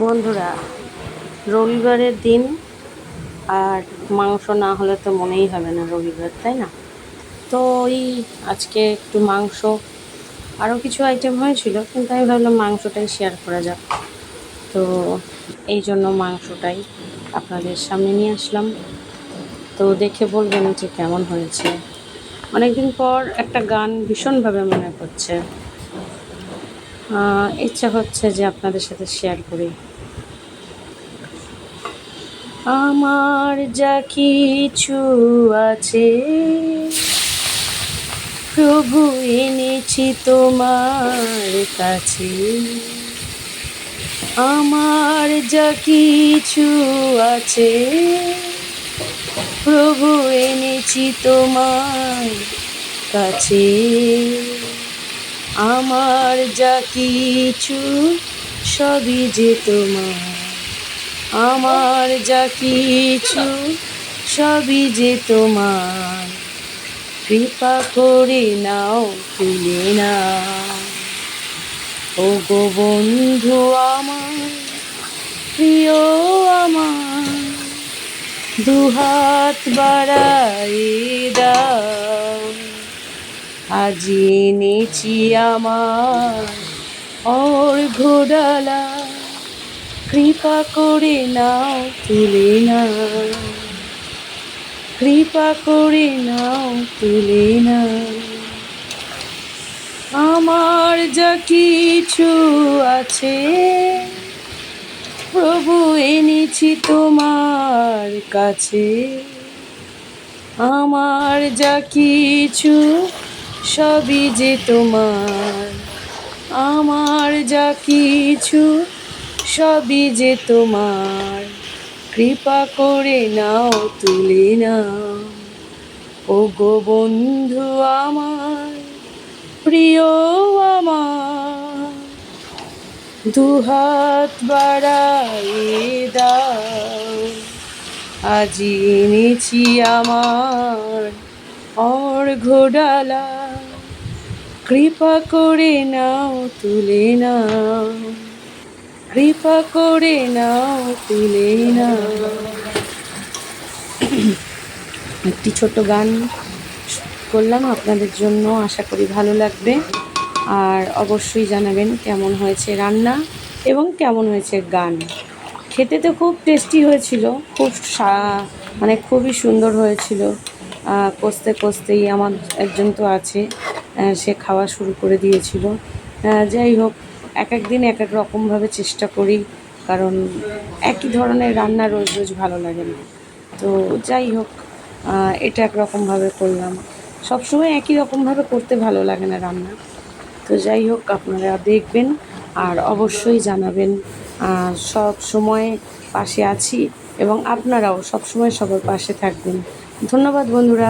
বন্ধুরা, রবিবারের দিন আর মাংস না হলে তো মনেই হবে না রবিবার, তাই না? তো ওই আজকে একটু মাংস, আরও কিছু আইটেম হয়েছিল, কিন্তু আমি ভাবলাম মাংসটাই শেয়ার করা যাক। তো এই জন্য মাংসটাই আপনাদের সামনে নিয়ে আসলাম। তো দেখে বলবেন যে কেমন হয়েছে। অনেকদিন পর একটা গান ভীষণভাবে মনে পড়ছে, ইচ্ছা হচ্ছে যে আপনাদের সাথে শেয়ার করি। আমার যা কিছু আছে প্রভু এনেছি তোমার কাছে। আমার যা কিছু আছে প্রভু এনেছি তোমার কাছে। আমার যা কিছু সবই যে তোমার, আমার যা কিছু সবই যে তোমার। কৃপা করে নাও, তুলে নাও। ও গো বন্ধু আমার, প্রিয় আমার, দুহাত বাড়াইয়ে দাও। আজ এনেছি আমার অর্ঘ্যডালা। কৃপা করে নাও, তুলে নাও। কৃপা করে নাও, তুলে নাও। আমার যা কিছু আছে প্রভু এনেছি তোমার কাছে। আমার যা কিছু সবই যে তোমার, আমার যা কিছু সবই যে তোমার। কৃপা করে নাও, তুলে নাও। ও গো বন্ধু আমার, প্রিয় আমার, দুহাত বাড়াইয়ে দাও। আজ এনেছি আমার অর্ঘ্যডালা। কৃপা করে নাও, তুলে নাও। কৃপা করে নাও, তুলে নাও। একটি ছোট গান করলাম আপনাদের জন্য, আশা করি ভালো লাগবে। আর অবশ্যই জানাবেন কেমন হয়েছে রান্না এবং কেমন হয়েছে গান। খেতে তো খুব টেস্টি হয়েছিল, খুব মানে খুবই সুন্দর হয়েছিল। কষতে কষতেই আমার একজন তো আছে, সে খাওয়া শুরু করে দিয়েছিল। যাই হোক, এক এক দিন এক এক রকমভাবে চেষ্টা করি, কারণ একই ধরনের রান্না রোজ রোজ ভালো লাগে না। তো যাই হোক, এটা একরকমভাবে করলাম। সবসময় একই রকমভাবে করতে ভালো লাগে না রান্না। তো যাই হোক, আপনারা দেখবেন আর অবশ্যই জানাবেন। সব সময় পাশে আছি এবং আপনারাও সব সময় সবার পাশে থাকবেন। ধন্যবাদ বন্ধুরা।